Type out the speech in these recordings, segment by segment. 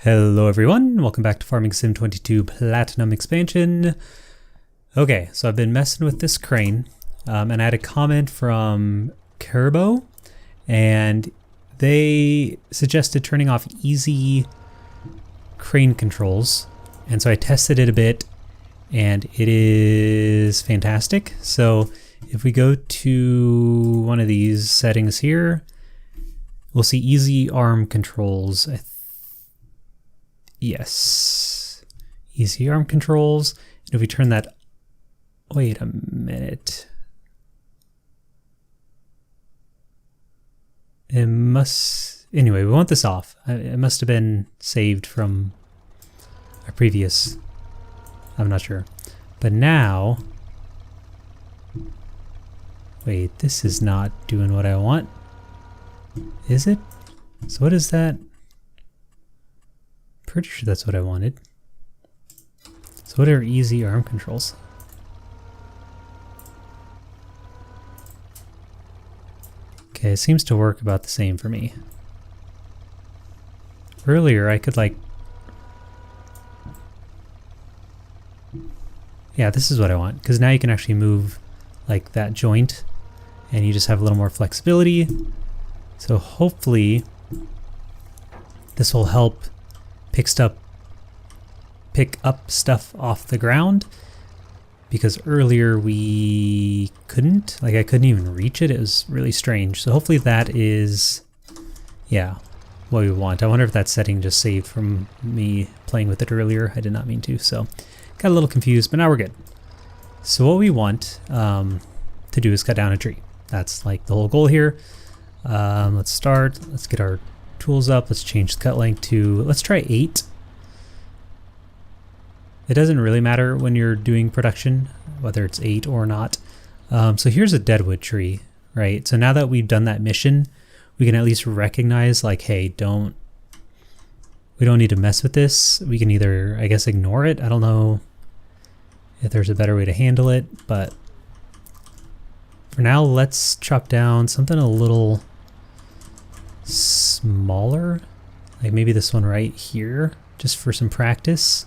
Hello everyone, welcome back to Farming Sim 22 Platinum Expansion. Okay, so I've been messing with this crane, and I had a comment from Kerbo, and they suggested turning off easy crane controls, and so I tested it a bit, and it is fantastic. So if we go to one of these settings here, we'll see easy arm controls. Yes, easy arm controls. And if we turn that, wait a minute. It must, anyway, we want this off. It must have been saved from a previous, I'm not sure. But now, wait, this is not doing what I want. Is it? So what is that? Pretty sure that's what I wanted. So what are easy arm controls? Okay, it seems to work about the same for me. Earlier I could like... Yeah, this is what I want, because now you can actually move like that joint and you just have a little more flexibility. So hopefully this will help pick up stuff off the ground, because earlier we couldn't, like I couldn't even reach it. It was really strange. So hopefully that is, yeah, what we want. I wonder if that setting just saved from me playing with it earlier. I did not mean to, so got a little confused, but now we're good. So what we want to do is cut down a tree. That's like the whole goal here. Let's start, let's get our tools up. Let's change the cut length to, let's try 8. It doesn't really matter when you're doing production, whether it's 8 or not. So here's a deadwood tree, right? So now that we've done that mission, we can at least recognize like, hey, we don't need to mess with this. We can either, I guess, ignore it. I don't know if there's a better way to handle it, but for now, let's chop down something a little smaller, like maybe this one right here, just for some practice.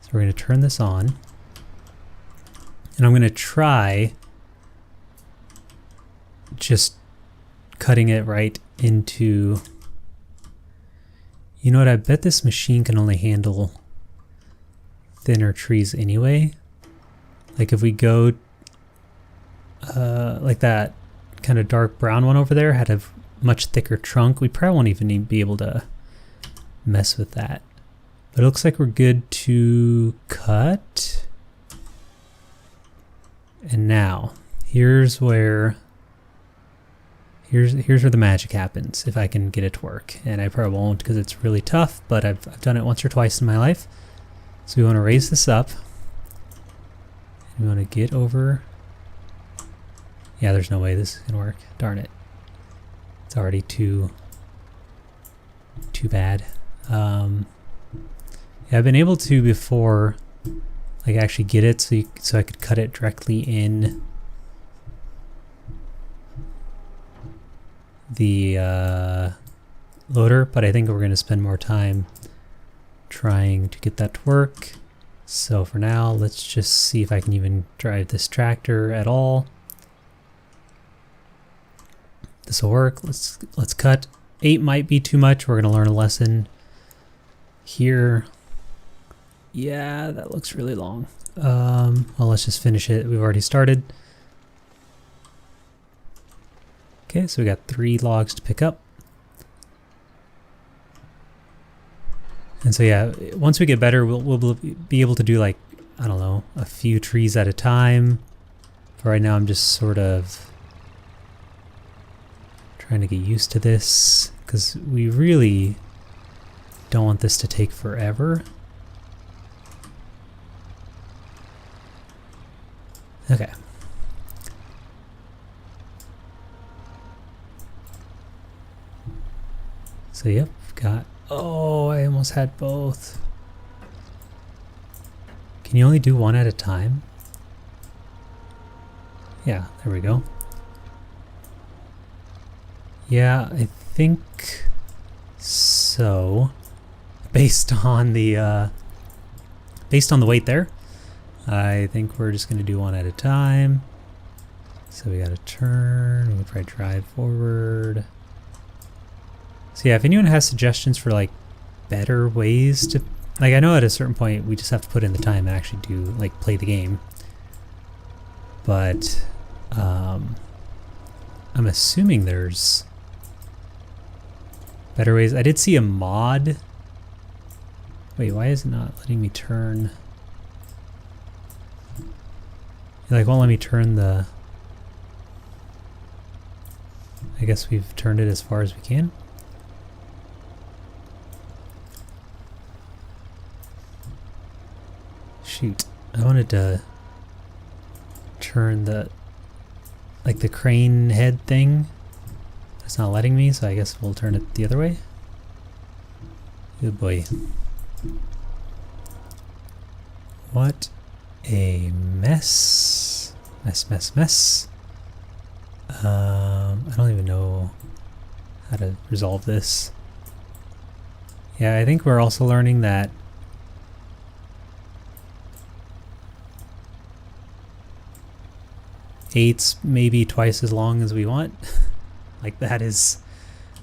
So we're going to turn this on, and I'm going to try just cutting it right into, you know what, I bet this machine can only handle thinner trees anyway. Like if we go like that kind of dark brown one over there had a much thicker trunk, we probably won't even be able to mess with that. But it looks like we're good to cut. And now here's where the magic happens, if I can get it to work. And I probably won't because it's really tough, but I've done it once or twice in my life. So we want to raise this up. And we want to get over. Yeah, there's no way this is gonna work. Darn it. It's already too bad. Yeah, I've been able to before, like actually get it so I could cut it directly in the loader, but I think we're gonna spend more time trying to get that to work. So for now, let's just see if I can even drive this tractor at all. This will work. Let's cut. 8 might be too much. We're gonna learn a lesson here. Yeah, that looks really long. Well, let's just finish it. We've already started. Okay, so we got 3 logs to pick up. And so yeah, once we get better, we'll be able to do like, I don't know, a few trees at a time. For right now, I'm just sort of trying to get used to this, because we really don't want this to take forever. Okay. So yep, got, oh, I almost had both. Can you only do one at a time? Yeah, there we go. Yeah, I think so. based on the weight there. I think we're just gonna do one at a time. So we gotta turn, we'll try drive forward. So yeah, if anyone has suggestions for like better ways to, like, I know at a certain point we just have to put in the time and actually do, like, play the game. But I'm assuming there's better ways. I did see a mod. Wait, why is it not letting me turn? It, like, won't let me turn the... I guess we've turned it as far as we can. Shoot, I wanted to turn the, like, the crane head thing. It's not letting me, so I guess we'll turn it the other way. Good boy. What a mess. Mess. I don't even know how to resolve this. Yeah, I think we're also learning that eight's maybe twice as long as we want. Like, that is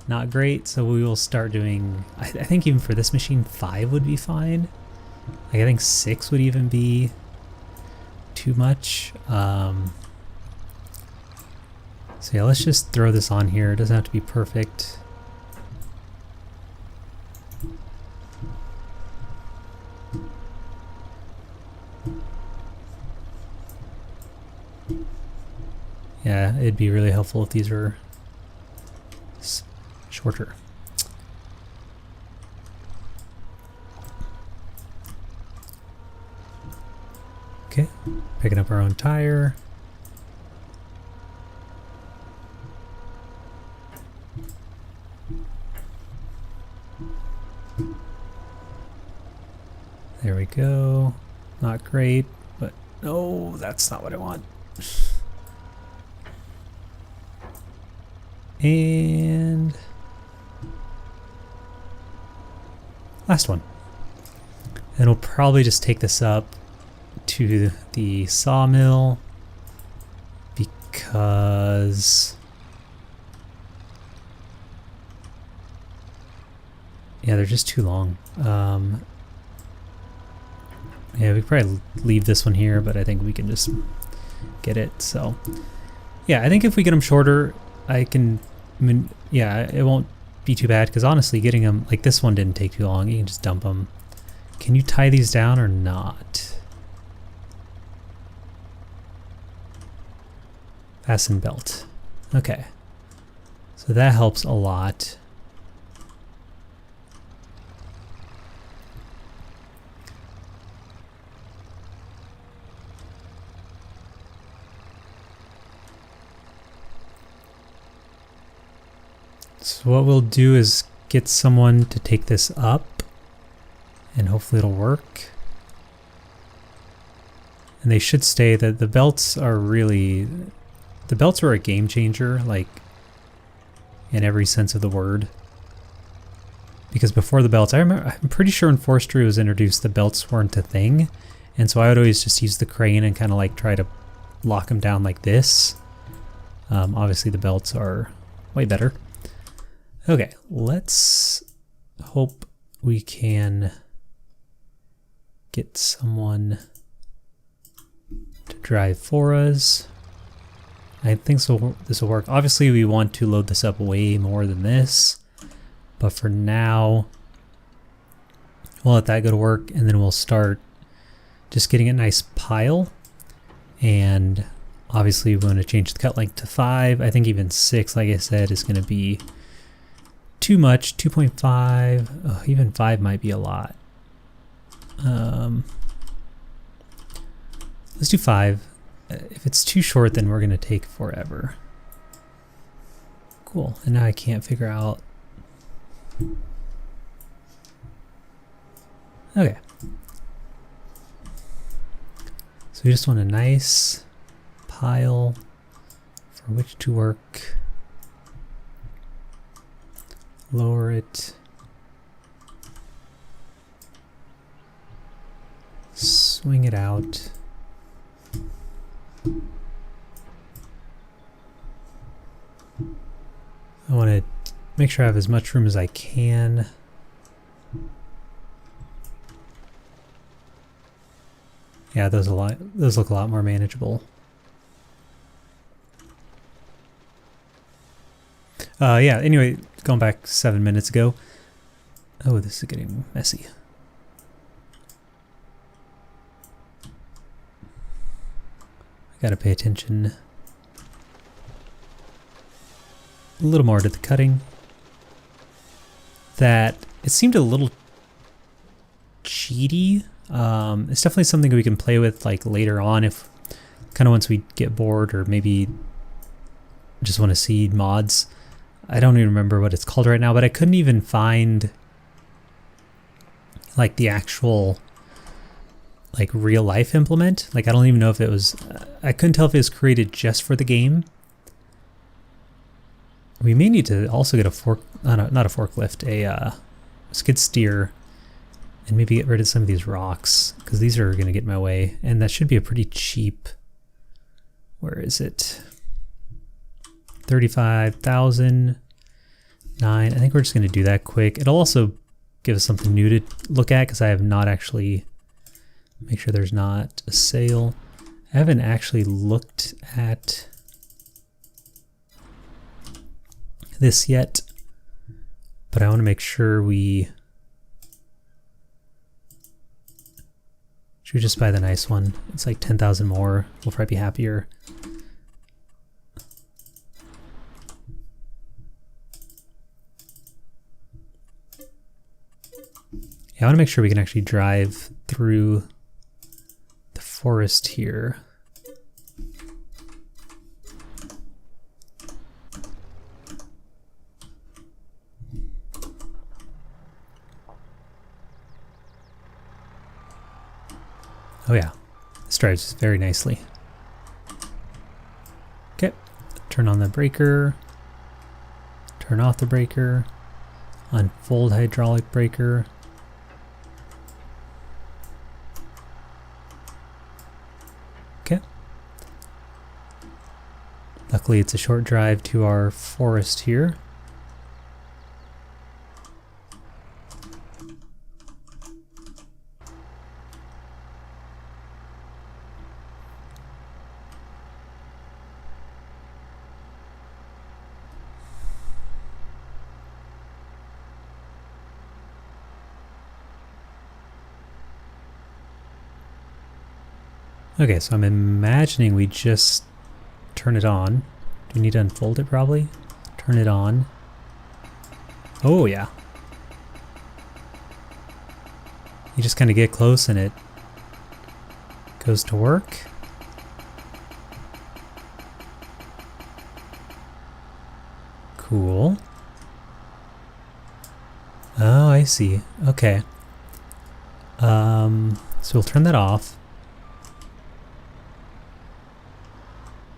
not great, so we will start doing, I think even for this machine 5 would be fine. Like, I think 6 would even be too much. So yeah, let's just throw this on here. It doesn't have to be perfect. Yeah, it'd be really helpful if these were shorter. Okay, picking up our own tire. There we go. Not great, but no, that's not what I want. And last one. And we'll probably just take this up to the sawmill because yeah, they're just too long. Yeah, we could probably leave this one here, but I think we can just get it. So yeah, I think if we get them shorter, I can, yeah, it won't be too bad, because honestly getting them, like this one didn't take too long. You can just dump them. Can you tie these down or not? Fasten belt. Okay. So that helps a lot. So what we'll do is get someone to take this up, and hopefully it'll work. And they should stay. That the belts are really, the belts are a game changer, like in every sense of the word. Because before the belts, I'm pretty sure when Forestry was introduced, the belts weren't a thing, and so I would always just use the crane and kind of like try to lock them down like this. Obviously the belts are way better. Okay, let's hope we can get someone to drive for us. I think so. This will work. Obviously, we want to load this up way more than this, but for now, we'll let that go to work, and then we'll start just getting a nice pile. And obviously, we want to change the cut length to 5. I think even 6, like I said, is going to be too much. 2.5, oh, even 5 might be a lot. Let's do 5. If it's too short, then we're gonna take forever. Cool, and now I can't figure out. Okay. So we just want a nice pile for which to work. Lower it. swing it out. I want to make sure I have as much room as I can. Yeah, those look a lot more manageable. Yeah, anyway, going back 7 minutes ago. Oh, this is getting messy. I gotta pay attention a little more to the cutting. That it seemed a little cheaty. It's definitely something we can play with like later on, if kind of once we get bored or maybe just want to see mods. I don't even remember what it's called right now, but I couldn't even find like the actual like real life implement. Like I don't even know if it was, I couldn't tell if it was created just for the game. We may need to also get a not a forklift, a skid steer, and maybe get rid of some of these rocks, because these are going to get in my way, and that should be a pretty cheap, where is it? 35,000, 9. I think we're just going to do that quick. It'll also give us something new to look at, because I have not actually, make sure there's not a sale. I haven't actually looked at this yet, but I want to make sure we, should we just buy the nice one? It's like 10,000 more. We'll probably be happier. Yeah, I want to make sure we can actually drive through the forest here. Oh yeah, this drives very nicely. Okay, turn on the breaker, turn off the breaker, unfold hydraulic breaker. Okay. Luckily it's a short drive to our forest here. Okay, so I'm imagining we just turn it on. Do we need to unfold it probably? Turn it on. Oh yeah. You just kind of get close and it goes to work. Cool. Oh, I see. Okay. So we'll turn that off.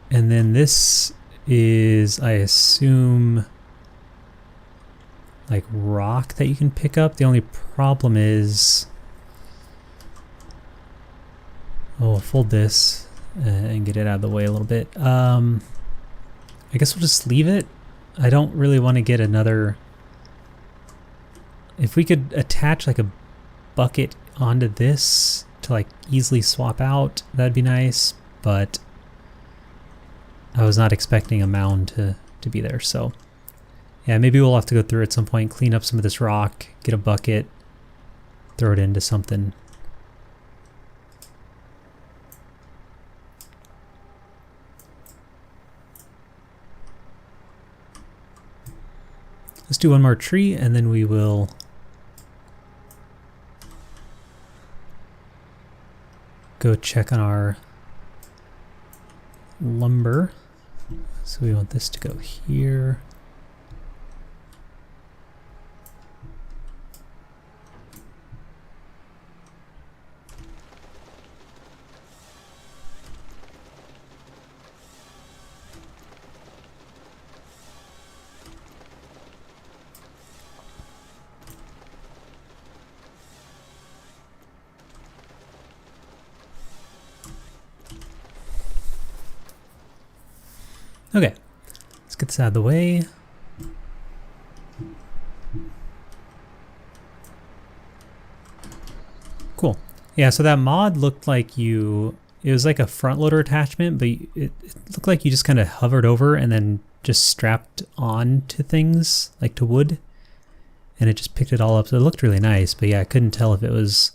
And then this is, I assume, like rock that you can pick up. The only problem is, oh, we'll fold this and get it out of the way a little bit. I guess we'll just leave it. I don't really want to get another, if we could attach like a bucket onto this to like easily swap out, that'd be nice, but I was not expecting a mound to be there, so yeah, maybe we'll have to go through at some point, clean up some of this rock, get a bucket, throw it into something. Let's do one more tree and then we will go check on our lumber. So we want this to go here. Okay, let's get this out of the way. Cool. Yeah, so that mod looked like it was like a front loader attachment, but it looked like you just kind of hovered over and then just strapped on to things, like to wood, and it just picked it all up. So it looked really nice, but yeah, I couldn't tell if it was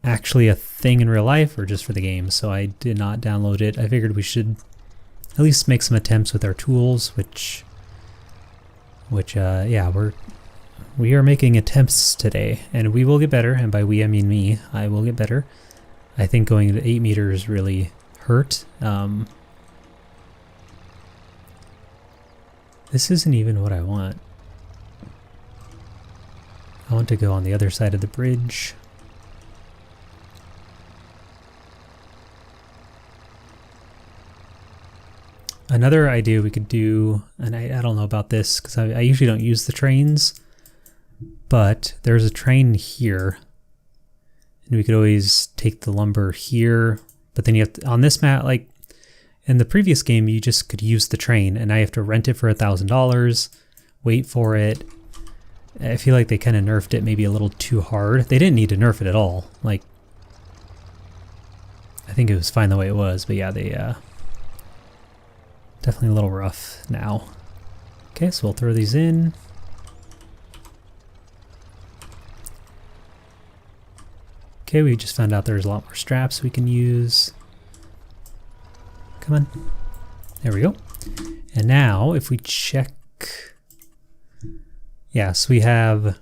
actually a thing in real life or just for the game, so I did not download it. I figured we should at least make some attempts with our tools, which yeah, we are making attempts today, and we will get better, and by we I mean me. I will get better. I think going to 8 meters really hurt. This isn't even what I want. I want to go on the other side of the bridge. Another idea we could do, and I don't know about this because I usually don't use the trains, but there's a train here, and we could always take the lumber here, but then you have to, on this map, like in the previous game, you just could use the train, and I have to rent it for $1,000, wait for it. I feel like they kind of nerfed it maybe a little too hard. They didn't need to nerf it at all. Like, I think it was fine the way it was, but yeah, they definitely a little rough now. Okay, so we'll throw these in. Okay, we just found out there's a lot more straps we can use. Come on. There we go. And now if we check, yes, we have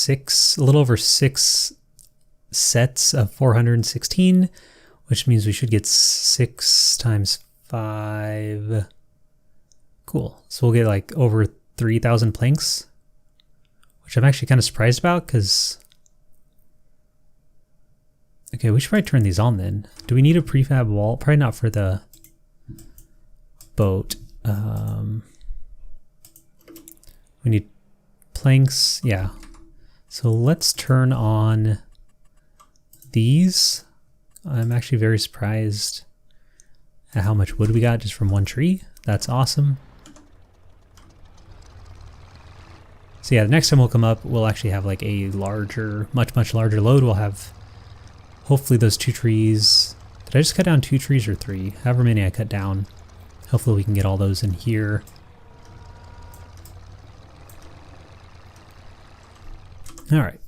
a little over 6 sets of 416, which means we should get 6 times 5. Cool. So we'll get like over 3,000 planks, which I'm actually kind of surprised about because... Okay, we should probably turn these on then. Do we need a prefab wall? Probably not for the boat. We need planks. Yeah. So let's turn on these. I'm actually very surprised at how much wood we got just from one tree. That's awesome. So yeah, the next time we'll come up, we'll actually have like a larger, much larger load. We'll have hopefully those 2 trees. Did I just cut down 2 trees or 3? However many I cut down. Hopefully we can get all those in here. All right.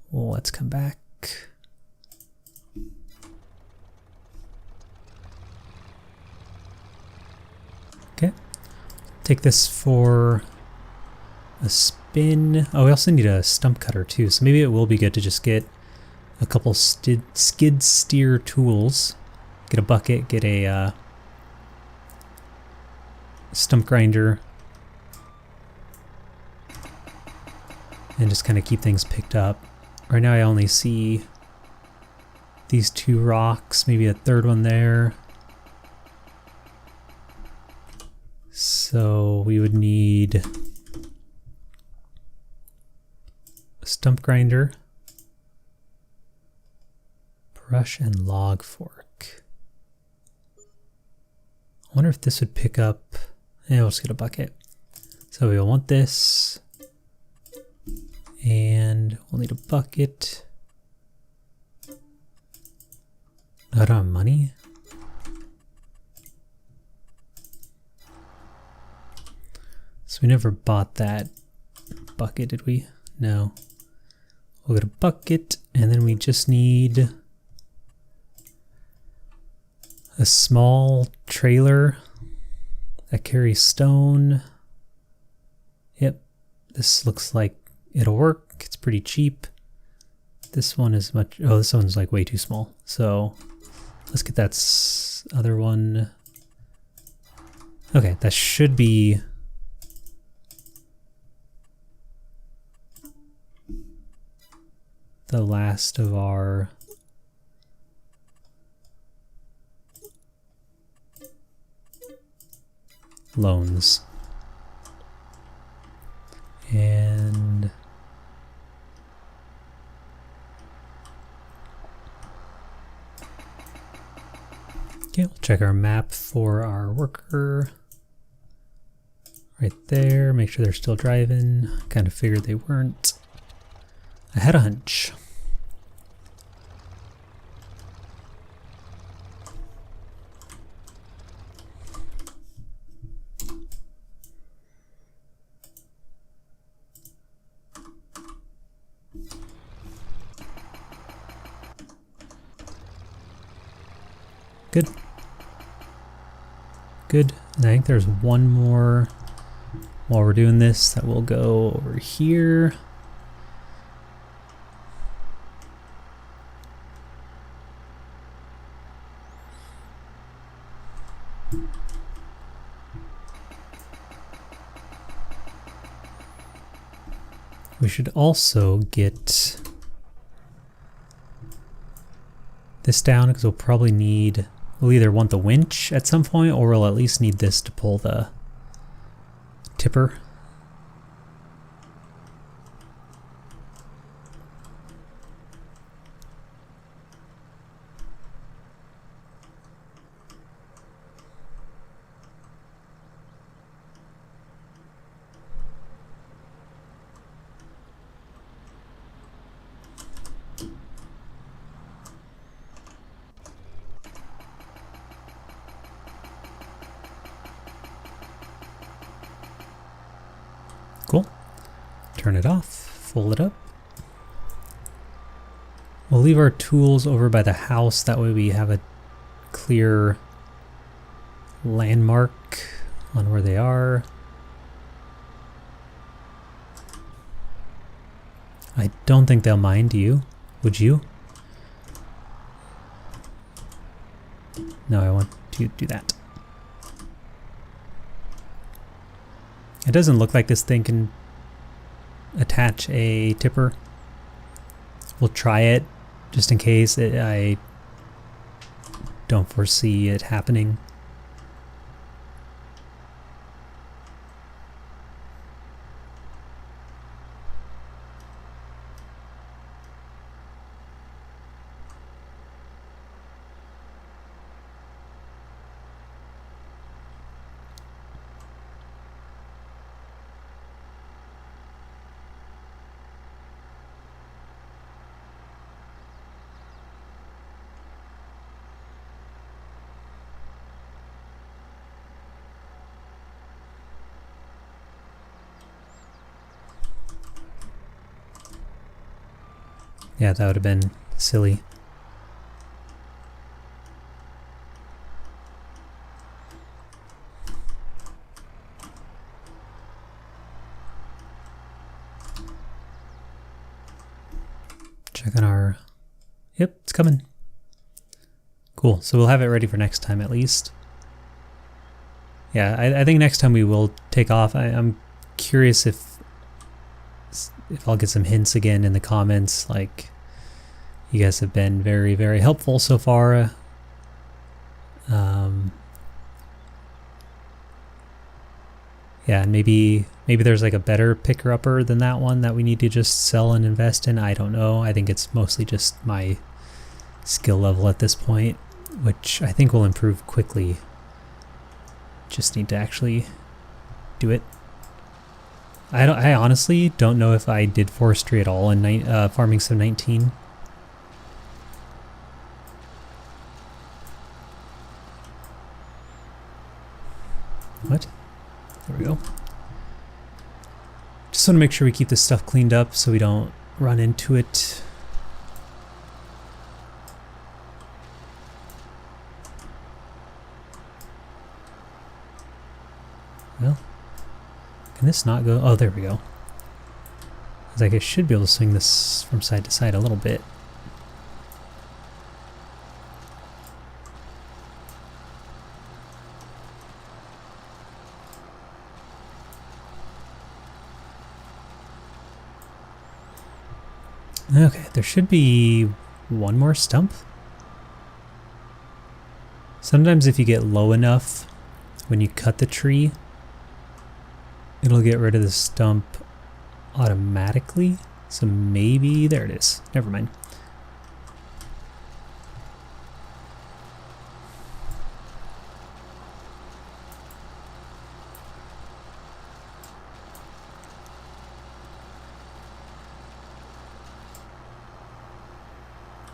Well, let's come back. Okay. Take this for a spin. Oh, we also need a stump cutter too, so maybe it will be good to just get a couple skid steer tools. Get a bucket, get a stump grinder, and just kind of keep things picked up. Right now I only see these 2 rocks, maybe a 3rd one there. So we would need a stump grinder, brush, and log fork. I wonder if this would pick up. Yeah, we'll just get a bucket. So we'll want this, and we'll need a bucket. I don't have money. So we never bought that bucket, did we? No. We'll get a bucket, and then we just need a small trailer that carries stone. Yep, this looks like it'll work. It's pretty cheap. This one is much, oh, this one's like way too small. So let's get that other one. Okay, that should be the last of our loans. And Check our map for our worker. Right there, make sure they're still driving. Kind of figured they weren't. I had a hunch. Good. Good. And I think there's one more while we're doing this that will go over here. We should also get this down because we'll probably need, we'll either want the winch at some point or we'll at least need this to pull the tipper. Cool. Turn it off, fold it up. We'll leave our tools over by the house, that way we have a clear landmark on where they are. I don't think they'll mind, do you? Would you? No, I want to do that. It doesn't look like this thing can attach a tipper. We'll try it just in case. I don't foresee it happening. Yeah, that would have been silly. Check on our... Yep, it's coming. Cool, so we'll have it ready for next time at least. Yeah, I think next time we will take off. I'm curious if I'll get some hints again in the comments. Like, you guys have been very, very helpful so far. Yeah, and maybe there's like a better picker-upper than that one that we need to just sell and invest in. I don't know. I think it's mostly just my skill level at this point, which I think will improve quickly. Just need to actually do it. I honestly don't know if I did forestry at all in Farming Sim 19. What? There we go. Just want to make sure we keep this stuff cleaned up so we don't run into it. Well, can this not go? Oh, there we go. I was like, I should be able to swing this from side to side a little bit. Okay, there should be one more stump. Sometimes if you get low enough when you cut the tree, it'll get rid of the stump automatically. So maybe, there it is. Never mind.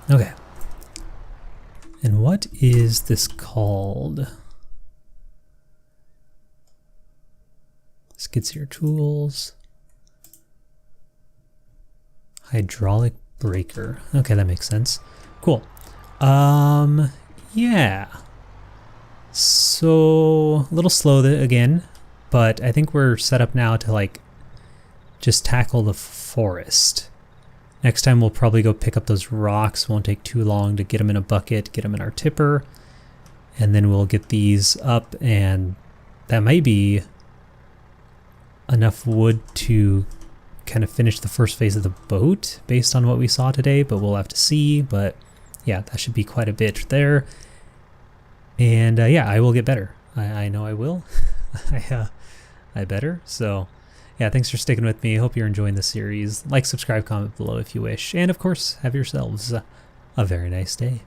Okay. And what is this called? Skid steer tools. Hydraulic breaker. Okay, that makes sense. Cool. Yeah. So, a little slow again, but I think we're set up now to like just tackle the forest. Next time we'll probably go pick up those rocks. Won't take too long to get them in a bucket, get them in our tipper, and then we'll get these up, and that might be enough wood to kind of finish the first phase of the boat based on what we saw today, but we'll have to see. But yeah, that should be quite a bit there. And yeah, I will get better. I know I will. I better. So yeah, thanks for sticking with me. Hope you're enjoying the series. Like, subscribe, comment below if you wish. And of course, have yourselves a very nice day.